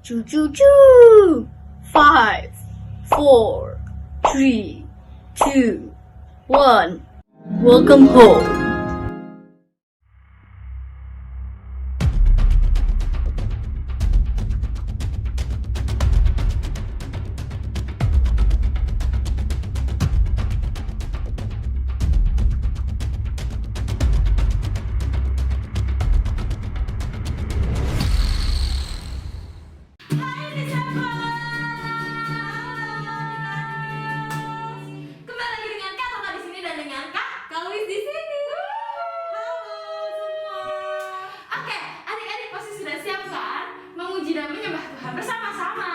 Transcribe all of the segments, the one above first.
Choo choo choo. 5, 4, 3, 2, 1. Welcome home. Kembali lagi dengan Kak di sini dan dengan Kak Louis di sini. Halo semua. Oke, adik-adik pasti sudah siap kan memuji dan menyembah Tuhan bersama-sama.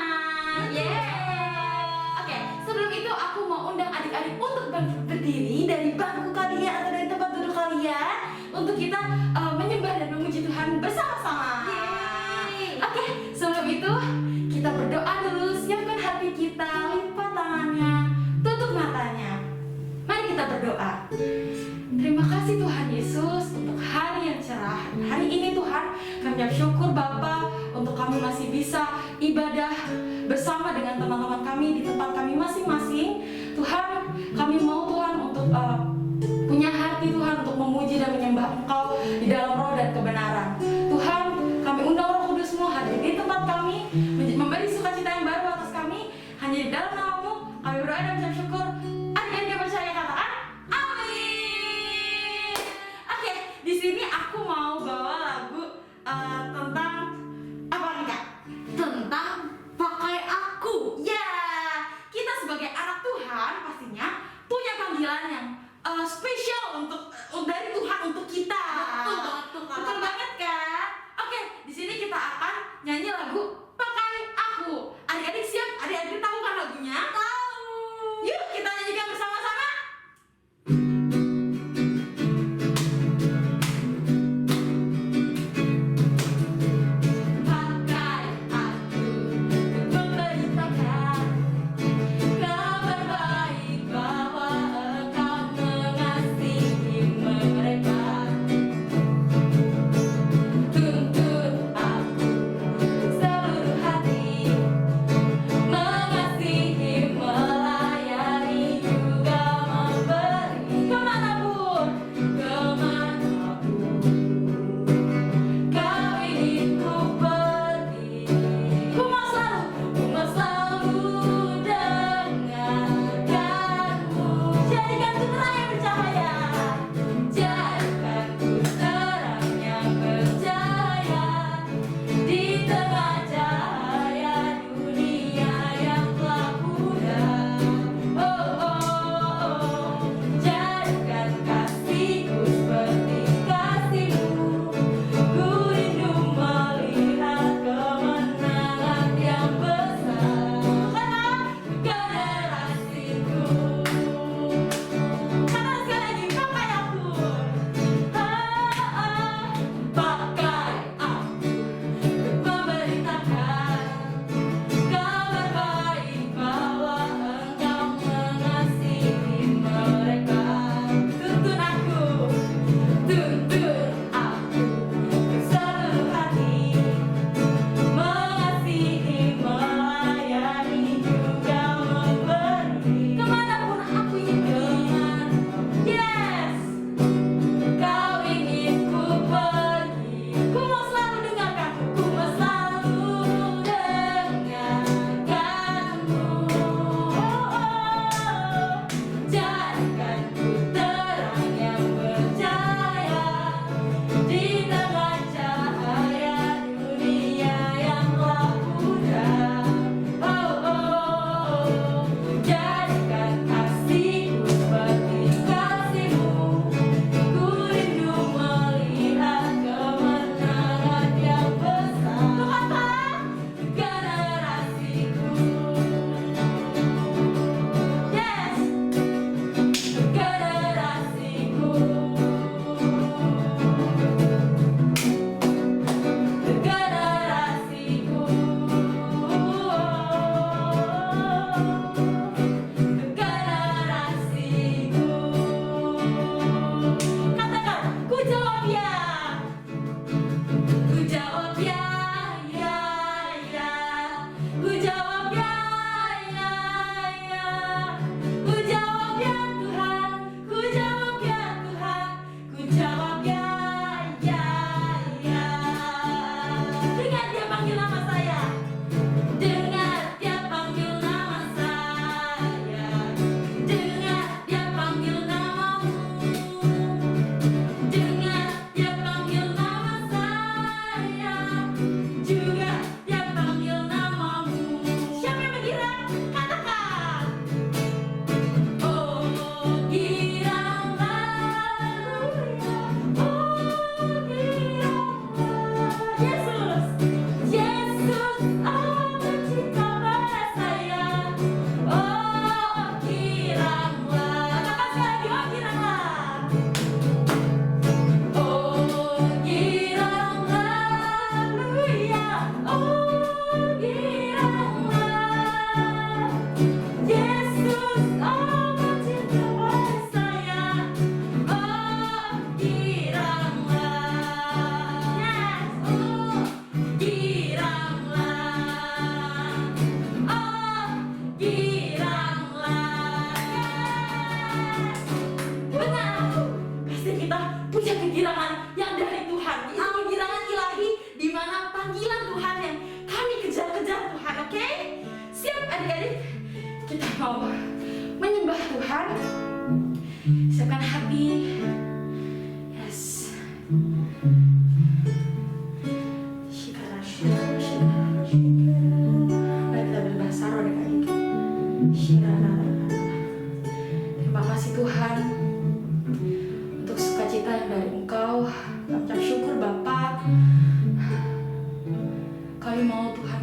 Yeay. Oke, sebelum itu aku mau undang adik-adik untuk berdiri dari bangku kalian atau dari tempat duduk kalian untuk kita menyembah dan memuji Tuhan bersama-sama. Oke, sebelum itu kita berdoa dulu, siapkan hati kita, lipat tangannya, tutup matanya. Mari kita berdoa. Terima kasih Tuhan Yesus untuk hari yang cerah. Hari ini Tuhan, kami bersyukur Bapa untuk kami masih bisa ibadah bersama dengan teman-teman kami di tempat kami masing-masing. Tuhan, kami mau Tuhan untuk punya hati Tuhan untuk memuji dan menyembah Engkau di dalam roh dan kebenaran. Tuhan, kami undang Roh Kudus-Mu hadir di tempat kami, memberi sukacita yang baru atas kami. Hanya di dalam nama-Mu kami berdoa dan mengucap syukur. Adik-adik yang percaya katakan amin. Oke, di sini aku mau bawa lagu tentang apa nih Kak? Tentang pakai aku. Ya, kita sebagai anak Tuhan pastinya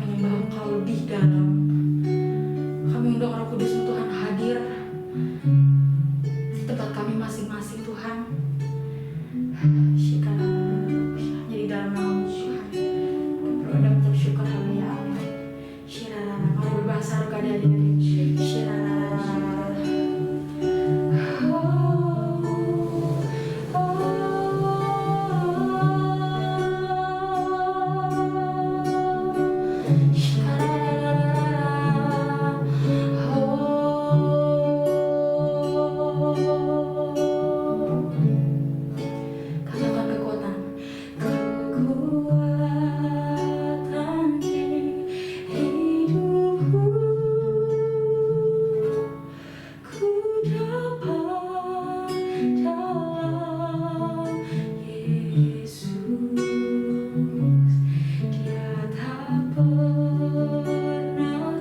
menyembah Engkau lebih dalam. Kami undang Roh Kudus Tuhan hadir di tempat kami masing-masing Tuhan. Hanya di dalam nama Tuhan kami berdoa dan mengucap syukur. Haleluya, amin. Mari berbahasa roh adik-adik. Katakan kekuatan. Kekuatan di hidupku, ku dapat dalam Yesus. Dia tak pernah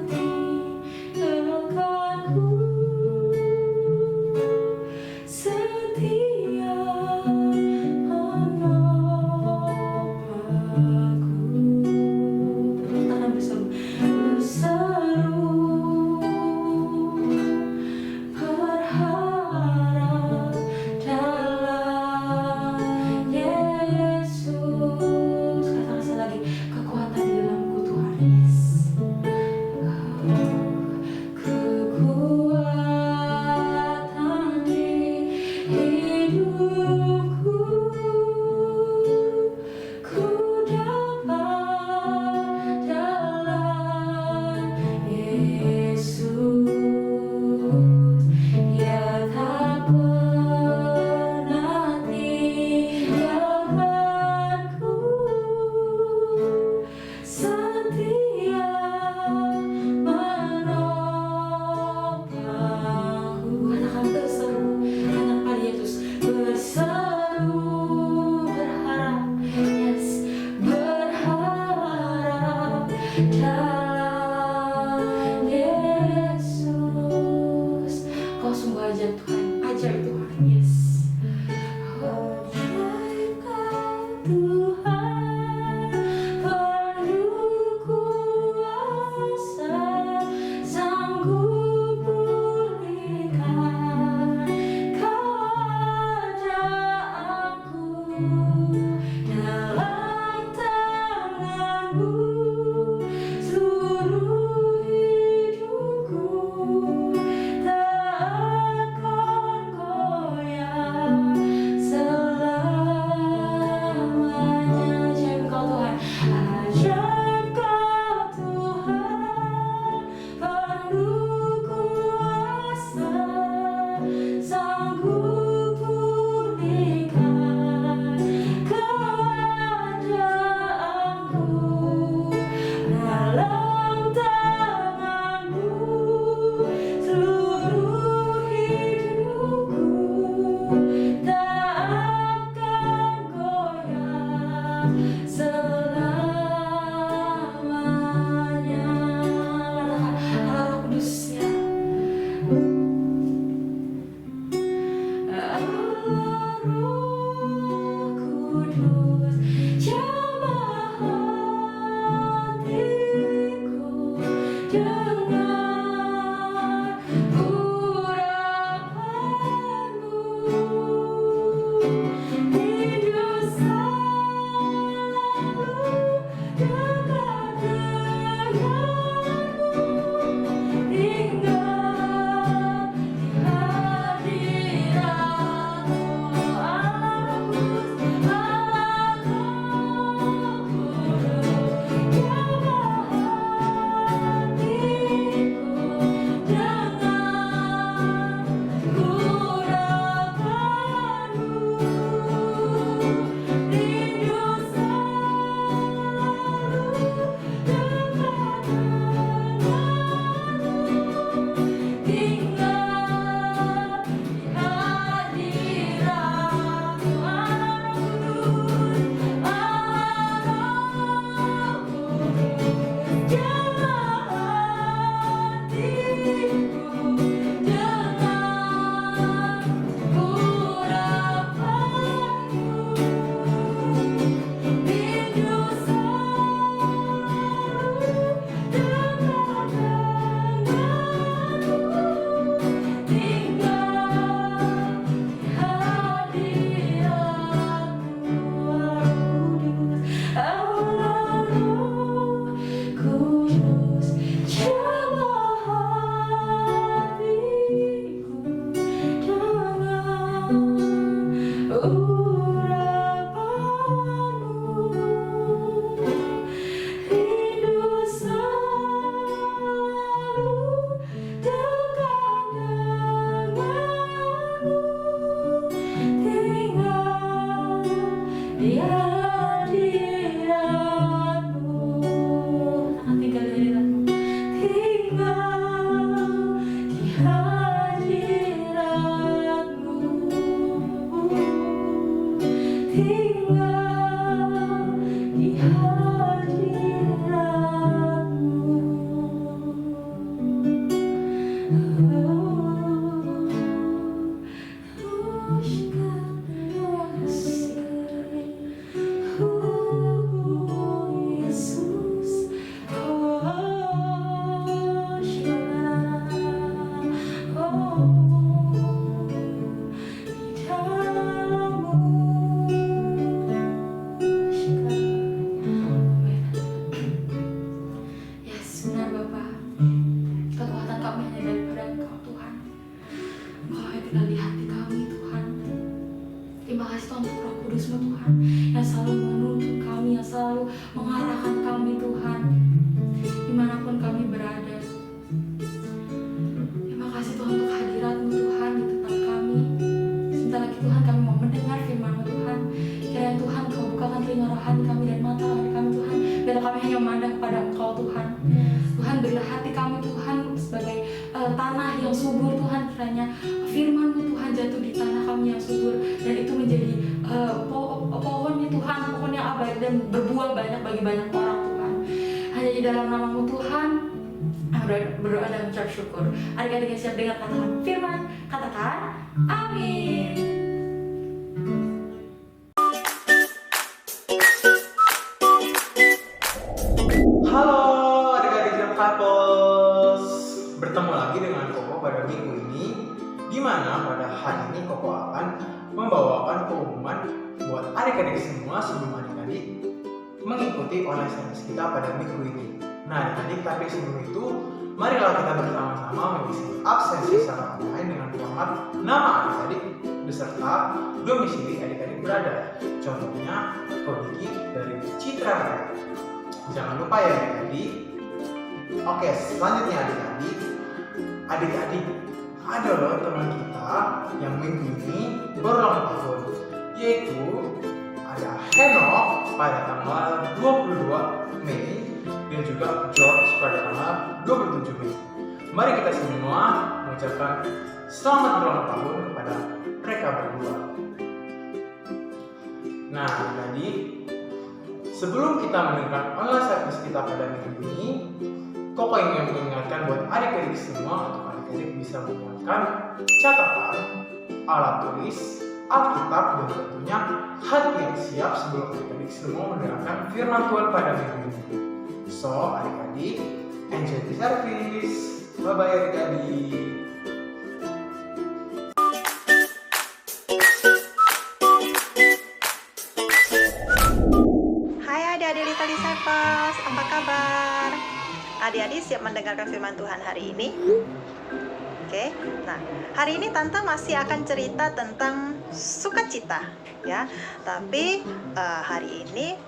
tinggalkanku, setia menolong aku. Tangan berseru, berharap dalam Yesus. Katakan sekali lagi, kekuatan di dalamku Tuhan. Yes. Kekuatan di hidupku, ku dapat dalam Yesus. Dia tak pernah tinggalkanku, setia menopangku. Katakan berseru, katakan pada Yesus, berseru, berharap, yes, berharap dalam Yesus. Kau sungguh ajaib Tuhan, ajaib Tuhan, yes. Ajaib Kau Tuhan, penuh kuasa, sanggup pulihkan keadaanku. Dalam tangan-Mu seluruh hidupku tak akan goyah selamanya. Ajaib Kau Tuhan, ajaib Kau Tuhan, penuh kuasa, sanggup pulihkan keadaanku. Dalam tangan-Mu seluruh hidupku tak akan goyah selamanya. Allah Kudus, ya. Allah Roh Kudus, jamah hatiku dengan urapanmu. Hidup selalu dekat denganmu, tinggal di hadiratmu. Allah Kudus, Allah Roh Kudus, jamah hatiku Kudus-Mu Tuhan, yang selalu menuntun kami, yang selalu mengarahkan kami Tuhan, dimanapun kami berada. Terima kasih Tuhan untuk hadirat-Mu Tuhan di tempat kami. Sebentar lagi Tuhan kami mau mendengar firman-Mu Tuhan. Kiranya Tuhan Kau bukakan telinga rohani kami dan mata rohani kami Tuhan, biar kami hanya memandang kepada Engkau Tuhan. Tuhan, berilah hati kami Tuhan sebagai tanah yang subur Tuhan. Kiranya firman-Mu Tuhan jatuh di tanah kami yang subur, dan itu menjadi pohonnya Tuhan, pohon yang abadi dan berbuah banyak bagi banyak orang Tuhan. Hanya di dalam nama-Mu Tuhan berdoa dan mengucap syukur. Adik-adik yang siap dengar katakan firman, katakan amin. Halo adik-adik yang kapos, bertemu lagi dengan Koko pada minggu ini, di mana pada hari ini Koko akan membawakan pengumuman buat adik-adik semua sebelum adik-adik mengikuti online service kita pada minggu ini. Nah adik-adik, tapi sebelum itu marilah kita bersama-sama mengisi absensi secara online dengan format nama adik-adik beserta domisili adik-adik berada. Contohnya Kodiki dari Citra. Jangan lupa ya adik-adik. Oke, selanjutnya adik-adik ada loh teman kita yang minggu ini berulang tahun, yaitu ada Henok pada tanggal 22 Mei dan juga George pada tanggal 27 Mei. Mari kita semua mengucapkan selamat ulang tahun kepada mereka berdua. Nah, tadi sebelum kita mendengarkan online service kita pada minggu ini, Koko ingin mengingatkan buat adik-adik semua untuk adik-adik bisa menyiapkan catatan, alat tulis, Alkitab, dan tentunya hati yang siap sebelum adik-adik semua mendengarkan firman Tuhan pada minggu ini. So, adik-adik, enjoy the service. Bye-bye adik-adik. Disciples, apa kabar? Adik-adik siap mendengarkan firman Tuhan hari ini? Oke, nah hari ini Tante masih akan cerita tentang sukacita, ya. Tapi hari ini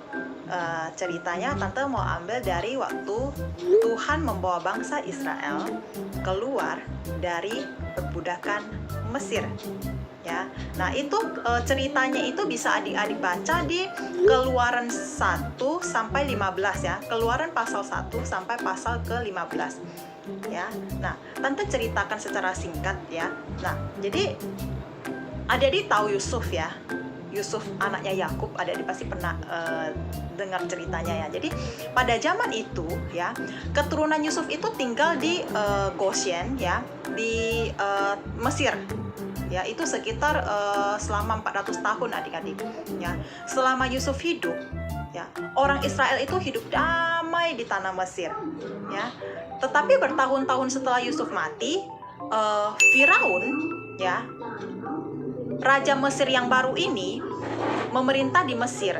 ceritanya Tante mau ambil dari waktu Tuhan membawa bangsa Israel keluar dari perbudakan Mesir. Ya, nah itu ceritanya itu bisa adik-adik baca di Keluaran 1 sampai 15 ya. Keluaran pasal 1 sampai pasal ke-15. Ya. Nah, Tante ceritakan secara singkat ya. Nah, jadi adik-adik tahu Yusuf ya. Yusuf anaknya Yakub, adik-adik pasti pernah dengar ceritanya ya. Jadi pada zaman itu ya, keturunan Yusuf itu tinggal di Goshen ya, di Mesir. Ya, itu sekitar selama 400 tahun adik-adik ya. Selama Yusuf hidup ya, orang Israel itu hidup damai di tanah Mesir ya. Tetapi bertahun-tahun setelah Yusuf mati, Firaun ya, raja Mesir yang baru ini memerintah di Mesir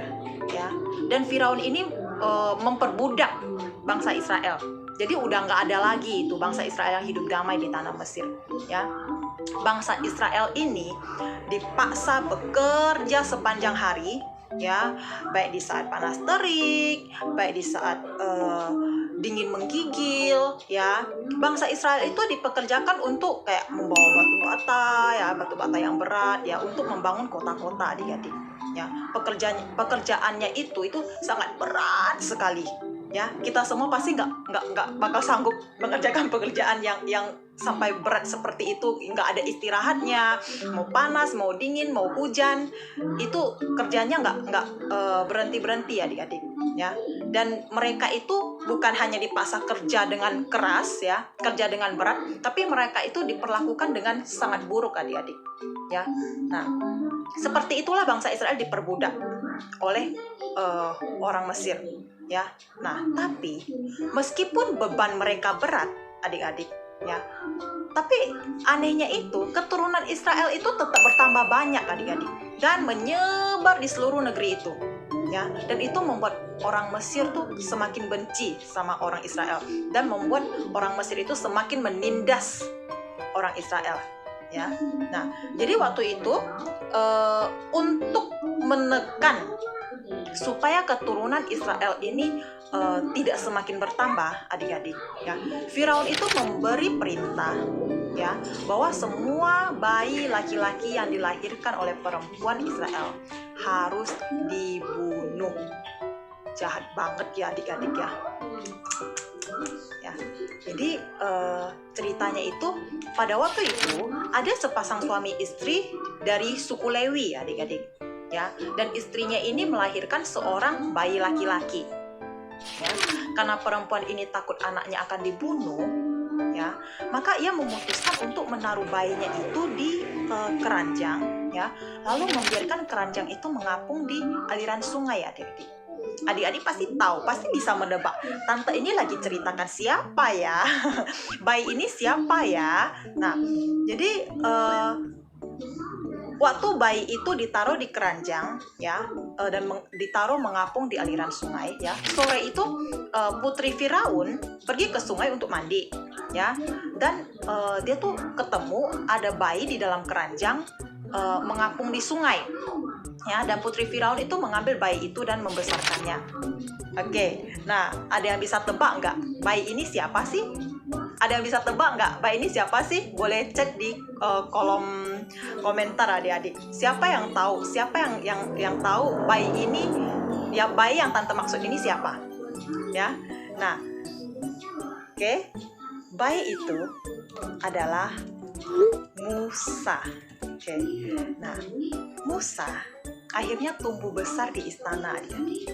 ya. Dan Firaun ini memperbudak bangsa Israel. Jadi udah nggak ada lagi itu bangsa Israel yang hidup damai di tanah Mesir ya. Bangsa Israel ini dipaksa bekerja sepanjang hari ya, baik di saat panas terik, baik di saat dingin menggigil ya. Bangsa Israel itu dipekerjakan untuk kayak membawa batu bata ya, batu bata yang berat ya, untuk membangun kota-kota adik-adik ya. Pekerjaannya itu sangat berat sekali ya. Kita semua pasti nggak bakal sanggup mengerjakan pekerjaan yang sampai berat seperti itu. Nggak ada istirahatnya, mau panas, mau dingin, mau hujan, itu kerjanya nggak berhenti adik-adik ya. Dan mereka itu bukan hanya dipaksa kerja dengan keras ya, kerja dengan berat, tapi mereka itu diperlakukan dengan sangat buruk adik-adik ya. Nah, seperti itulah bangsa Israel diperbudak oleh orang Mesir ya. Nah, tapi meskipun beban mereka berat adik-adik ya, tapi anehnya itu keturunan Israel itu tetap bertambah banyak adik-adik dan menyebar di seluruh negeri itu ya. Dan itu membuat orang Mesir tuh semakin benci sama orang Israel, dan membuat orang Mesir itu semakin menindas orang Israel ya. Nah, jadi waktu itu untuk menekan supaya keturunan Israel ini tidak semakin bertambah, adik-adik, ya. Firaun itu memberi perintah, ya, bahwa semua bayi laki-laki yang dilahirkan oleh perempuan Israel harus dibunuh. Jahat banget ya, adik-adik, ya. Ya. Jadi ceritanya itu pada waktu itu ada sepasang suami istri dari suku Lewi, adik-adik, ya, dan istrinya ini melahirkan seorang bayi laki-laki, ya. Karena perempuan ini takut anaknya akan dibunuh, ya, maka ia memutuskan untuk menaruh bayinya itu di keranjang, ya, lalu membiarkan keranjang itu mengapung di aliran sungai, adik-adik. Adik-adik pasti tahu, pasti bisa menebak, tante ini lagi ceritakan siapa ya? Bayi ini siapa ya? Nah, jadi waktu bayi itu ditaruh di keranjang, ya, dan ditaruh mengapung di aliran sungai, ya. Sore itu putri Firaun pergi ke sungai untuk mandi, ya, dan dia tuh ketemu ada bayi di dalam keranjang mengapung di sungai, ya, dan putri Firaun itu mengambil bayi itu dan membesarkannya. Oke, nah ada yang bisa tebak nggak bayi ini siapa sih? Ada yang bisa tebak nggak bayi ini siapa sih? Boleh cek di kolom komentar, adik-adik. Siapa yang tahu? Siapa yang tahu bayi ini? Ya, bayi yang tante maksud ini siapa? Ya, nah, oke, bayi itu adalah Musa. Oke, nah, Musa akhirnya tumbuh besar di istana, adik-adik,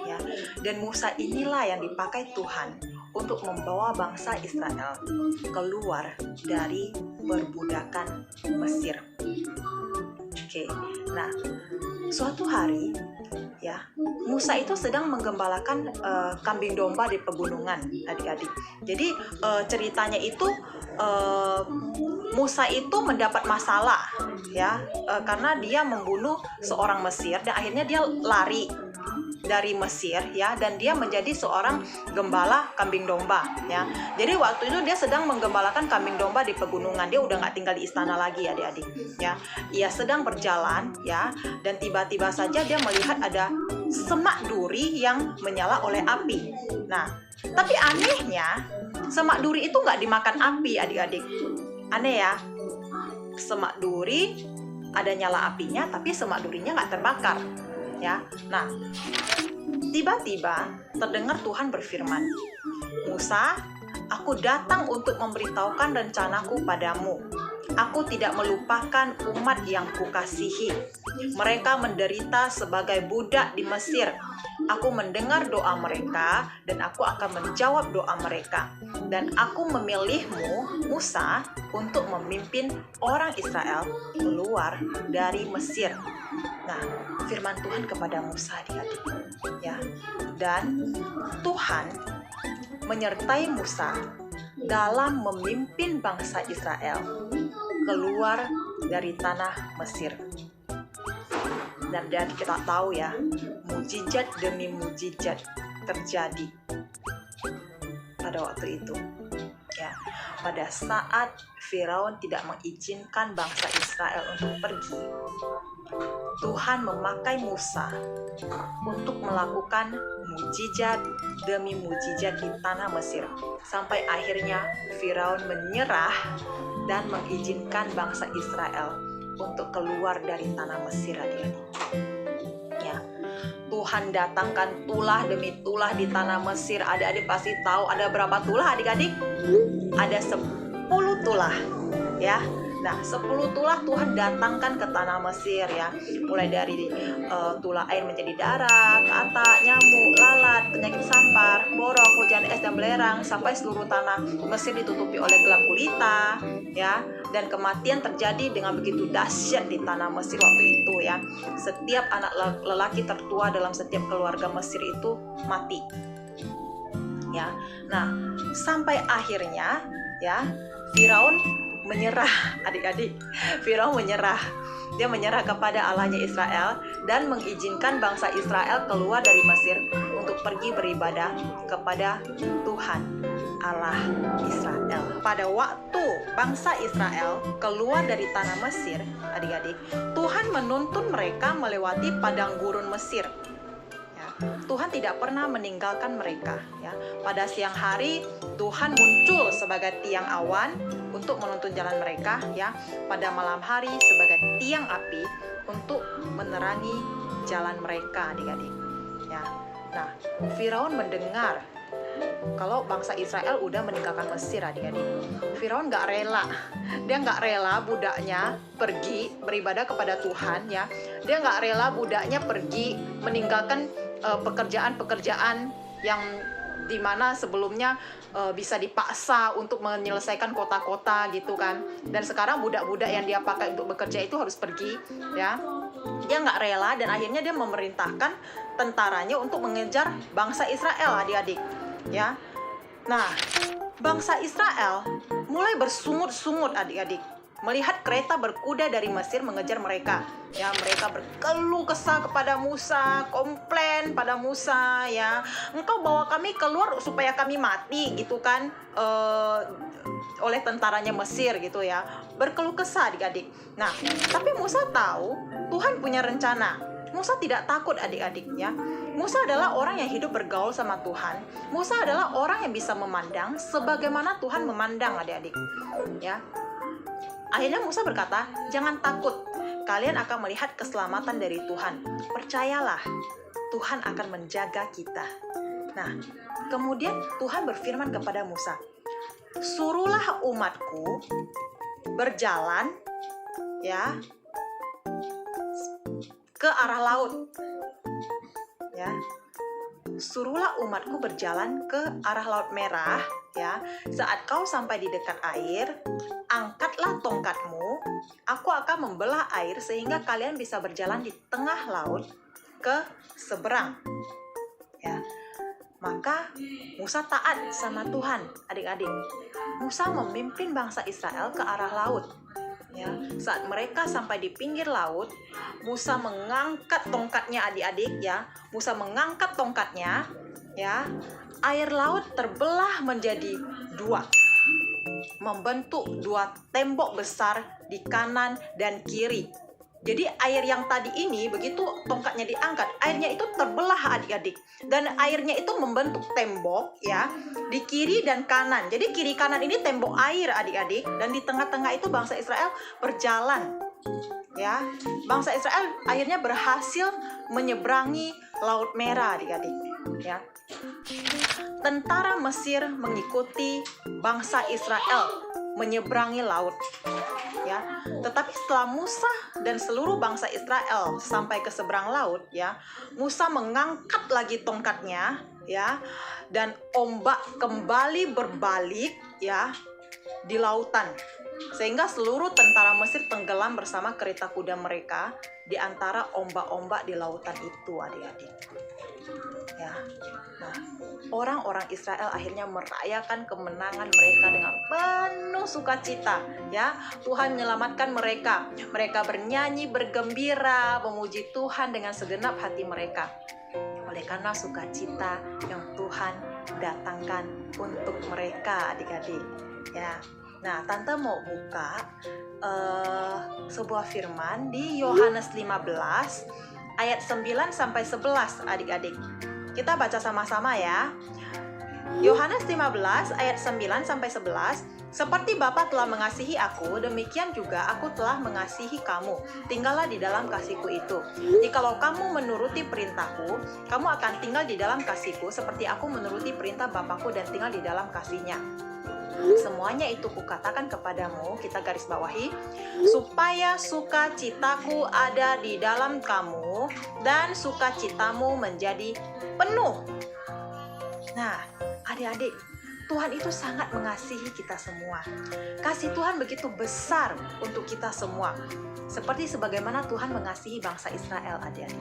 ya. Dan Musa inilah yang dipakai Tuhan untuk membawa bangsa Israel keluar dari perbudakan Mesir. Oke, nah, suatu hari, ya, Musa itu sedang menggembalakan kambing domba di pegunungan, adik-adik. Jadi ceritanya itu Musa itu mendapat masalah, ya, karena dia membunuh seorang Mesir dan akhirnya dia lari dari Mesir, ya, dan dia menjadi seorang gembala kambing domba, ya. Jadi waktu itu dia sedang menggembalakan kambing domba di pegunungan. Dia udah nggak tinggal di istana lagi, adik-adik, ya. Ia sedang berjalan, ya, dan tiba-tiba saja dia melihat ada semak duri yang menyala oleh api. Nah, tapi anehnya semak duri itu nggak dimakan api, adik-adik. Aneh ya, semak duri ada nyala apinya, tapi semak durinya nggak terbakar, ya. Nah, tiba-tiba terdengar Tuhan berfirman, Musa, aku datang untuk memberitahukan rencanaku padamu. Aku tidak melupakan umat yang kukasihi. Mereka menderita sebagai budak di Mesir. Aku mendengar doa mereka dan aku akan menjawab doa mereka. Dan aku memilihmu, Musa, untuk memimpin orang Israel keluar dari Mesir. Nah, firman Tuhan kepada Musa, adik-adik, ya. Dan Tuhan menyertai Musa dalam memimpin bangsa Israel keluar dari tanah Mesir. Dan kita tahu ya, mujizat demi mujizat terjadi pada waktu itu, ya. Pada saat Firaun tidak mengizinkan bangsa Israel untuk pergi, Tuhan memakai Musa untuk melakukan mujizat demi mujizat di tanah Mesir, sampai akhirnya Firaun menyerah dan mengizinkan bangsa Israel untuk keluar dari tanah Mesir, adik-adik. Ya, Tuhan datangkan tulah demi tulah di tanah Mesir. Adik-adik pasti tahu ada berapa tulah, adik-adik? Ada 10 tulah, ya. Nah, 10 tulah Tuhan datangkan ke tanah Mesir, ya. Mulai dari tulah air menjadi darah, kata, nyamuk, lalat, penyakit sampar, borok, hujan es dan belerang, sampai seluruh tanah Mesir ditutupi oleh gelap gulita, ya. Dan kematian terjadi dengan begitu dahsyat di tanah Mesir waktu itu, ya. Setiap anak lelaki tertua dalam setiap keluarga Mesir itu mati, ya. Nah, sampai akhirnya, ya, Firaun menyerah, adik-adik. Firaun menyerah. Dia menyerah kepada Allahnya Israel dan mengizinkan bangsa Israel keluar dari Mesir untuk pergi beribadah kepada Tuhan Allah Israel. pada waktu bangsa Israel keluar dari tanah Mesir, adik-adik, Tuhan menuntun mereka melewati padang gurun Mesir. Ya, Tuhan tidak pernah meninggalkan mereka. Ya, pada siang hari Tuhan muncul sebagai tiang awan untuk menuntun jalan mereka. Ya, pada malam hari sebagai tiang api untuk menerangi jalan mereka, adik-adik. Ya, nah, Firaun mendengar kalau bangsa Israel udah meninggalkan Mesir, adik-adik. Firaun nggak rela, dia nggak rela budaknya pergi beribadah kepada Tuhan, ya. Dia nggak rela budaknya pergi meninggalkan pekerjaan-pekerjaan yang dimana sebelumnya bisa dipaksa untuk menyelesaikan kota-kota gitu kan. Dan sekarang budak-budak yang dia pakai untuk bekerja itu harus pergi, ya. Dia nggak rela dan akhirnya dia memerintahkan tentaranya untuk mengejar bangsa Israel, adik-adik. Ya, nah, bangsa Israel mulai bersungut-sungut, adik-adik, melihat kereta berkuda dari Mesir mengejar mereka. Ya, mereka berkeluh kesah kepada Musa, komplain pada Musa, ya, engkau bawa kami keluar supaya kami mati, gitu kan, oleh tentaranya Mesir, gitu ya, berkeluh kesah, adik-adik. Nah, tapi Musa tahu Tuhan punya rencana. Musa tidak takut, adik-adik, ya. Musa adalah orang yang hidup bergaul sama Tuhan. Musa adalah orang yang bisa memandang sebagaimana Tuhan memandang, adik-adik. Ya. Akhirnya Musa berkata, jangan takut, kalian akan melihat keselamatan dari Tuhan. Percayalah, Tuhan akan menjaga kita. Nah, kemudian Tuhan berfirman kepada Musa, suruhlah umatku berjalan, ya, ke arah laut. Ya, suruhlah umatku berjalan ke arah Laut Merah. Ya, saat kau sampai di dekat air, angkatlah tongkatmu. Aku akan membelah air sehingga kalian bisa berjalan di tengah laut ke seberang. Ya, maka Musa taat sama Tuhan, adik-adik. Musa memimpin bangsa Israel ke arah laut. Ya, saat mereka sampai di pinggir laut, Musa mengangkat tongkatnya, adik-adik, ya. Musa mengangkat tongkatnya, ya. Air laut terbelah menjadi dua, membentuk dua tembok besar di kanan dan kiri. Jadi air yang tadi ini, begitu tongkatnya diangkat, airnya itu terbelah, adik-adik. Dan airnya itu membentuk tembok, ya, di kiri dan kanan. Jadi kiri kanan ini tembok air, adik-adik. Dan di tengah-tengah itu bangsa Israel berjalan. Ya, bangsa Israel akhirnya berhasil menyeberangi Laut Merah, adik-adik. Ya. Tentara Mesir mengikuti bangsa Israel menyeberangi laut. Ya, tetapi setelah Musa dan seluruh bangsa Israel sampai ke seberang laut, ya, Musa mengangkat lagi tongkatnya, ya, dan ombak kembali berbalik, ya, di lautan, sehingga seluruh tentara Mesir tenggelam bersama kereta kuda mereka di antara ombak-ombak di lautan itu, adik-adik. Ya, nah, orang-orang Israel akhirnya merayakan kemenangan mereka dengan penuh sukacita. Ya, Tuhan menyelamatkan mereka. Mereka bernyanyi, bergembira, memuji Tuhan dengan segenap hati mereka. Oleh karena sukacita yang Tuhan datangkan untuk mereka, adik-adik. Ya, nah, Tante mau buka sebuah firman di Yohanes 15 ayat 9 sampai 11, adik-adik. Kita baca sama-sama, ya. Yohanes 15 ayat 9 sampai 11. Seperti Bapa telah mengasihi aku, demikian juga aku telah mengasihi kamu. Tinggallah di dalam kasihku itu. Jikalau kamu menuruti perintahku, kamu akan tinggal di dalam kasihku seperti aku menuruti perintah Bapakku dan tinggal di dalam kasihnya. Semuanya itu kukatakan kepadamu, kita garis bawahi, supaya sukacitaku ada di dalam kamu dan sukacitamu menjadi penuh. Nah, adik-adik, Tuhan itu sangat mengasihi kita semua. Kasih Tuhan begitu besar untuk kita semua. Seperti sebagaimana Tuhan mengasihi bangsa Israel, adik-adik.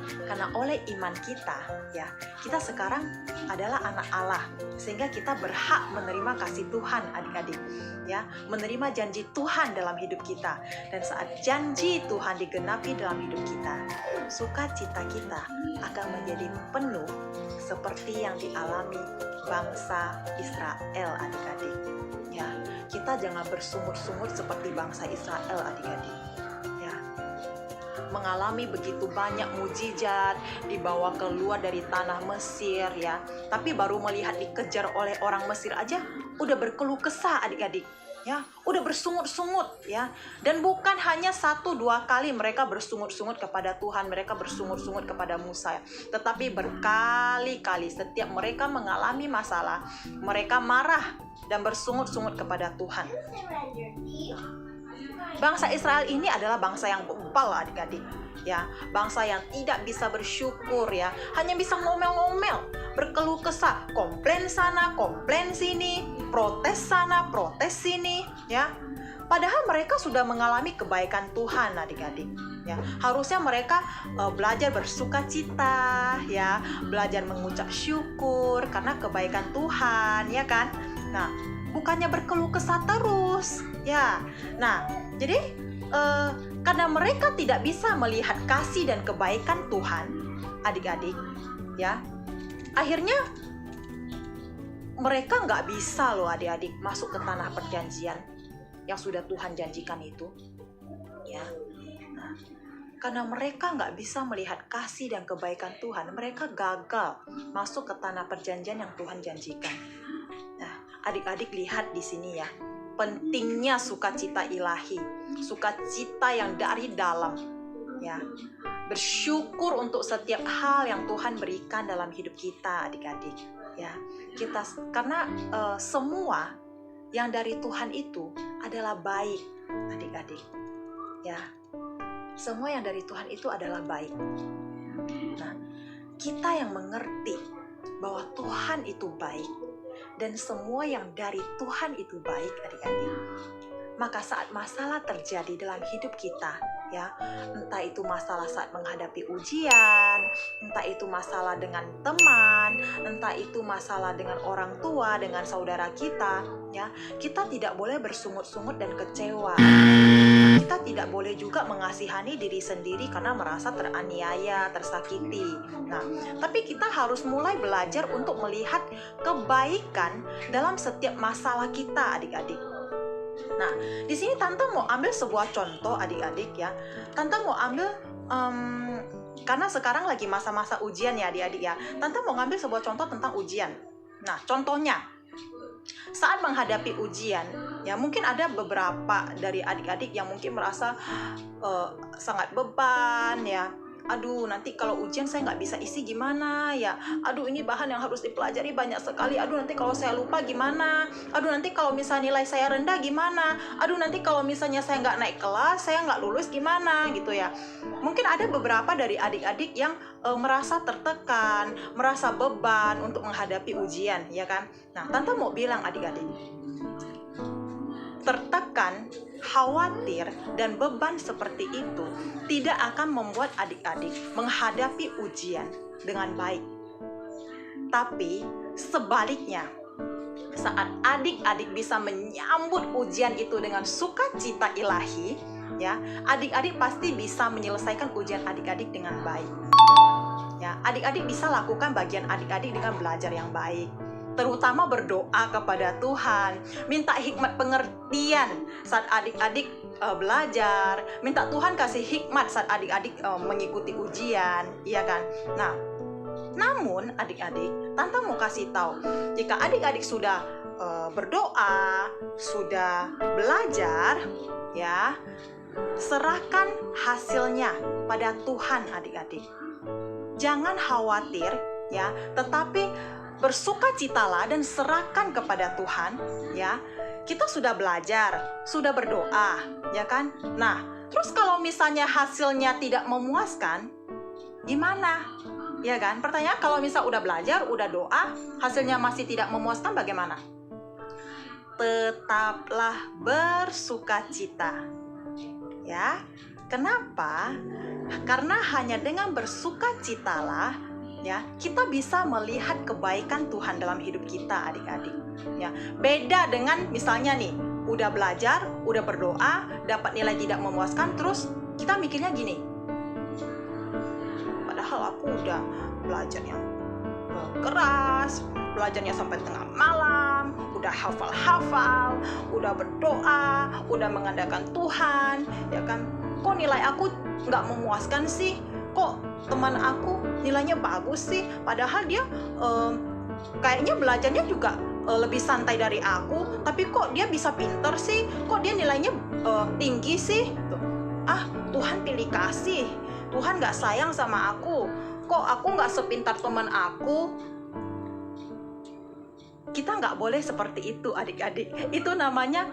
Karena oleh iman kita, ya, kita sekarang adalah anak Allah, sehingga kita berhak menerima kasih Tuhan, adik-adik, ya, menerima janji Tuhan dalam hidup kita. Dan saat janji Tuhan digenapi dalam hidup kita, sukacita kita akan menjadi penuh seperti yang dialami bangsa Israel, adik-adik. Ya, kita jangan bersungut-sungut seperti bangsa Israel, adik-adik. Ya, mengalami begitu banyak mujizat, dibawa keluar dari tanah Mesir ya, tapi baru melihat dikejar oleh orang Mesir aja udah berkeluh kesah adik-adik. Ya, udah bersungut-sungut ya. Dan bukan hanya 1-2 kali mereka bersungut-sungut kepada Tuhan, mereka bersungut-sungut kepada Musa, tetapi berkali-kali setiap mereka mengalami masalah, mereka marah dan bersungut-sungut kepada Tuhan. Bangsa Israel ini adalah bangsa yang bebal adik-adik. Ya, bangsa yang tidak bisa bersyukur ya, hanya bisa ngomel-ngomel, berkeluh kesah, komplain sana, komplain sini, protes sana, protes sini, ya. Padahal mereka sudah mengalami kebaikan Tuhan, adik-adik. Ya, harusnya mereka belajar bersukacita, ya, belajar mengucap syukur karena kebaikan Tuhan, ya kan? Nah, bukannya berkeluh kesah terus, ya. Nah, jadi karena mereka tidak bisa melihat kasih dan kebaikan Tuhan, adik-adik, ya, akhirnya mereka nggak bisa loh adik-adik masuk ke tanah perjanjian yang sudah Tuhan janjikan itu, ya. Nah, karena mereka nggak bisa melihat kasih dan kebaikan Tuhan, mereka gagal masuk ke tanah perjanjian yang Tuhan janjikan. Nah, adik-adik lihat di sini ya, pentingnya sukacita ilahi, sukacita yang dari dalam, ya. Bersyukur untuk setiap hal yang Tuhan berikan dalam hidup kita, adik-adik, ya. Kita karena semua yang dari Tuhan itu adalah baik, adik-adik, ya. Semua yang dari Tuhan itu adalah baik. Nah, kita yang mengerti bahwa Tuhan itu baik dan semua yang dari Tuhan itu baik, adik-adik, maka saat masalah terjadi dalam hidup kita, ya, entah itu masalah saat menghadapi ujian, entah itu masalah dengan teman, entah itu masalah dengan orang tua, dengan saudara kita, ya, kita tidak boleh bersungut-sungut dan kecewa. Kita tidak boleh juga mengasihani diri sendiri karena merasa teraniaya, tersakiti. Nah, tapi kita harus mulai belajar untuk melihat kebaikan dalam setiap masalah kita, adik-adik. Nah, di sini Tante mau ambil sebuah contoh, adik-adik, ya. Tante mau ambil karena sekarang lagi masa-masa ujian ya, adik-adik, ya. Tante mau ngambil sebuah contoh tentang ujian. Nah, contohnya saat menghadapi ujian, ya, mungkin ada beberapa dari adik-adik yang mungkin merasa sangat beban, ya. Aduh, nanti kalau ujian saya nggak bisa isi gimana ya? Aduh, ini bahan yang harus dipelajari banyak sekali. Aduh, nanti kalau saya lupa gimana? Aduh, nanti kalau misalnya nilai saya rendah gimana? Aduh, nanti kalau misalnya saya nggak naik kelas, saya nggak lulus gimana? Gitu ya. Mungkin ada beberapa dari adik-adik yang merasa tertekan, merasa beban untuk menghadapi ujian, ya kan? Nah, Tante mau bilang adik-adik, tertekan, khawatir, dan beban seperti itu tidak akan membuat adik-adik menghadapi ujian dengan baik. Tapi sebaliknya, saat adik-adik bisa menyambut ujian itu dengan sukacita ilahi, ya, adik-adik pasti bisa menyelesaikan ujian adik-adik dengan baik. Ya, adik-adik bisa lakukan bagian adik-adik dengan belajar yang baik, terutama berdoa kepada Tuhan, minta hikmat pengertian saat adik-adik belajar, minta Tuhan kasih hikmat saat adik-adik mengikuti ujian, iya kan? Nah, namun adik-adik, Tante mau kasih tahu, jika adik-adik sudah berdoa, sudah belajar, ya, serahkan hasilnya pada Tuhan, adik-adik. Jangan khawatir, ya, tetapi bersukacitalah dan serahkan kepada Tuhan, ya. Kita sudah belajar, sudah berdoa, ya kan? Nah, terus kalau misalnya hasilnya tidak memuaskan, gimana? Ya kan? Pertanyaan, kalau misal udah belajar, udah doa, hasilnya masih tidak memuaskan, bagaimana? Tetaplah bersukacita. Ya. Kenapa? Karena hanya dengan bersukacitalah, ya, kita bisa melihat kebaikan Tuhan dalam hidup kita, adik-adik. Ya, beda dengan misalnya nih, udah belajar, udah berdoa, dapat nilai tidak memuaskan, terus kita mikirnya gini, padahal aku udah belajarnya keras, belajarnya sampai tengah malam, udah hafal-hafal, udah berdoa, udah mengandalkan Tuhan, ya kan? Kok nilai aku nggak memuaskan sih? Kok teman aku nilainya bagus sih? Padahal dia kayaknya belajarnya juga lebih santai dari aku, tapi kok dia bisa pinter sih? Kok dia nilainya tinggi sih? Tuh. Tuhan pilih kasih. Tuhan nggak sayang sama aku. Kok aku nggak sepintar teman aku? Kita nggak boleh seperti itu, adik-adik. Itu namanya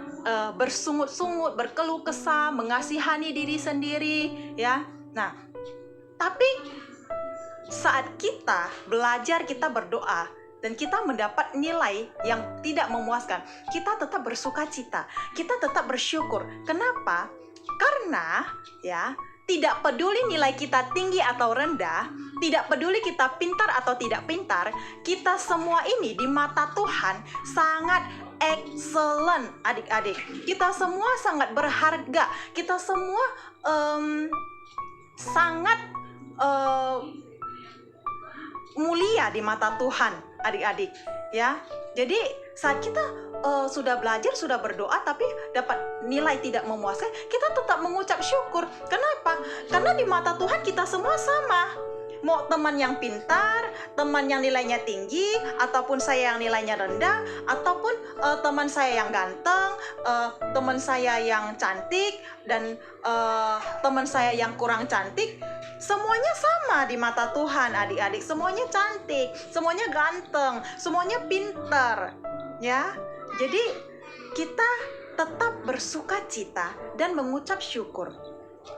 bersungut-sungut, berkeluh kesah, mengasihani diri sendiri, ya. Nah, tapi saat kita belajar, kita berdoa, dan kita mendapat nilai yang tidak memuaskan, kita tetap bersuka cita, kita tetap bersyukur. Kenapa? Karena, ya, tidak peduli nilai kita tinggi atau rendah, tidak peduli kita pintar atau tidak pintar, kita semua ini di mata Tuhan sangat excellent, adik-adik. Kita semua sangat berharga, kita semua sangat mulia di mata Tuhan, adik-adik, ya. Jadi saat kita sudah belajar, sudah berdoa, tapi dapat nilai tidak memuaskan, kita tetap mengucap syukur. Kenapa? Karena di mata Tuhan kita semua sama. Mau teman yang pintar, teman yang nilainya tinggi, ataupun saya yang nilainya rendah, ataupun teman saya yang ganteng, teman saya yang cantik, dan teman saya yang kurang cantik, semuanya sama di mata Tuhan, adik-adik. Semuanya cantik, semuanya ganteng, semuanya pintar, ya. Jadi kita tetap bersuka cita dan mengucap syukur,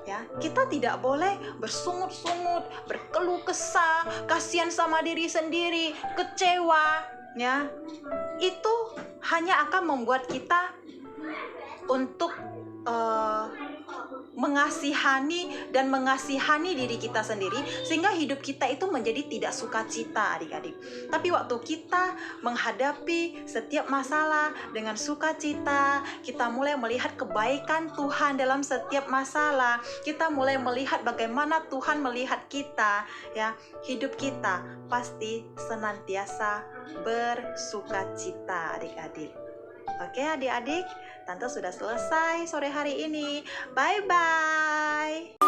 ya. Kita tidak boleh bersungut-sungut, berkeluh kesah, kasihan sama diri sendiri, kecewa, ya. Itu hanya akan membuat kita untuk mengasihani dan mengasihani diri kita sendiri, sehingga hidup kita itu menjadi tidak sukacita, adik-adik. Tapi waktu kita menghadapi setiap masalah dengan sukacita, kita mulai melihat kebaikan Tuhan dalam setiap masalah, kita mulai melihat bagaimana Tuhan melihat kita, ya, hidup kita pasti senantiasa bersukacita, adik-adik. Oke, adik-adik, Tante sudah selesai sore hari ini. Bye-bye.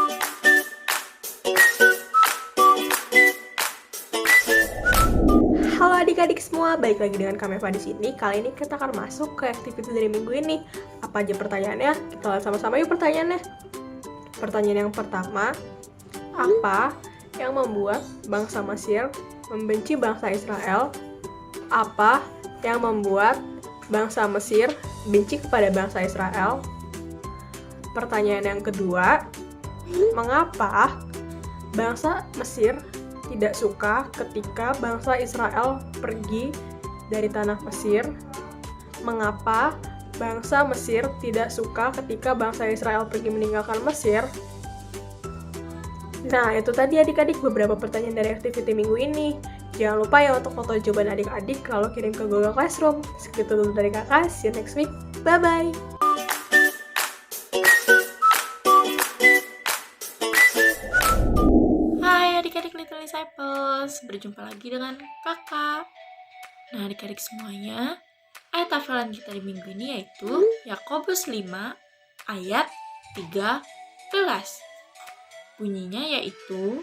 Halo adik-adik semua, balik lagi dengan Kak Meva di sini. Kali ini kita akan masuk ke aktivitas dari minggu ini. Apa aja pertanyaannya? Kita lihat sama-sama yuk pertanyaannya. Pertanyaan yang pertama, apa yang membuat bangsa Mesir membenci bangsa Israel? Apa yang membuat bangsa Mesir benci kepada bangsa Israel? Pertanyaan yang kedua, mengapa bangsa Mesir tidak suka ketika bangsa Israel pergi dari tanah Mesir? Mengapa bangsa Mesir tidak suka ketika bangsa Israel pergi meninggalkan Mesir? Nah, itu tadi adik-adik beberapa pertanyaan dari activity minggu ini. Jangan lupa ya untuk foto jawaban adik-adik lalu kirim ke Google Classroom. Segitu dulu dari kakak, see you next week. Bye-bye! Hai adik-adik Little Disciples, berjumpa lagi dengan kakak. Nah adik-adik semuanya, ayat hafalan kita di minggu ini yaitu Yakobus 5 ayat 13. Bunyinya yaitu,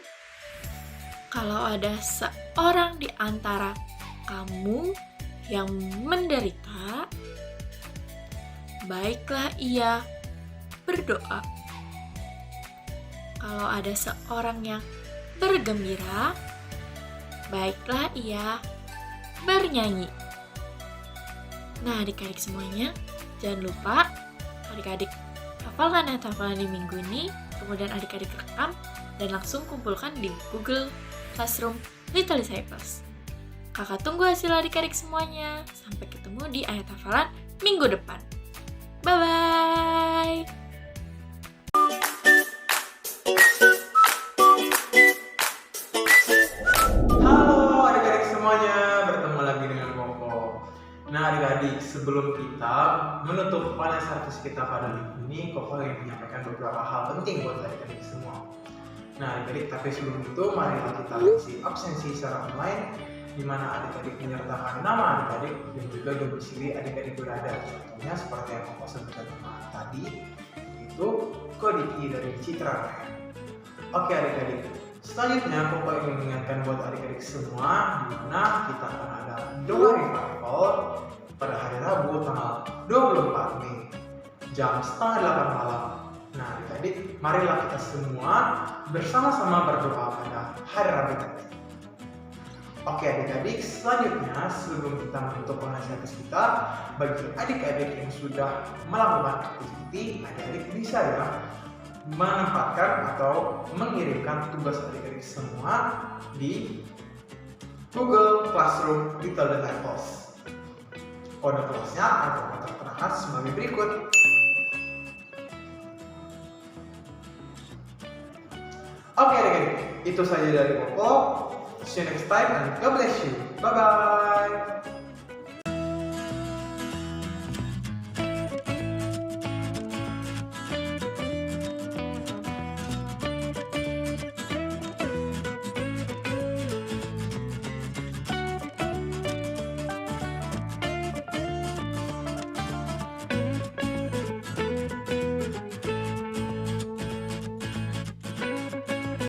kalau ada seorang di antara kamu yang menderita, baiklah ia berdoa. Kalau ada seorang yang bergembira, baiklah ia bernyanyi. Nah adik-adik semuanya, jangan lupa adik-adik hafalkan hafalan di minggu ini, kemudian adik-adik rekam dan langsung kumpulkan di Google Classroom Little Disciples. Kakak tunggu hasil adik-adik semuanya. Sampai ketemu di ayat hafalan minggu depan. Bye-bye! Halo adik-adik semuanya, bertemu lagi dengan Koko. Nah adik-adik, sebelum kita menutup online service kita pada minggu ini, Koko ingin menyampaikan beberapa hal penting buat adik-adik semua. Nah adik-adik, tapi sebelum itu marilah kita isi absensi secara online di mana adik-adik menyertakan nama adik-adik dan juga domisili adik-adik berada. Contohnya seperti yang Koko sebutkan tadi, itu kode I dari Citra. Oke adik-adik, selanjutnya Koko ingin mengingatkan buat adik-adik semua di mana kita akan ada doa revival pada hari Rabu tanggal 24 Mei jam 7:30 malam. Nah adik-adik, marilah kita semua bersama-sama berdoa pada hari Rabu nanti. Oke adik-adik, selanjutnya sebelum kita menutup penghasilan kita, bagi adik-adik yang sudah melakukan aktiviti, adik-adik bisa ya menempatkan atau mengirimkan tugas adik-adik semua di Google Classroom Little Disciples. Kode kelasnya akan tertera sebagai berikut. Oke adik-adik, itu saja dari Koko. See you next time and God bless you. Bye bye.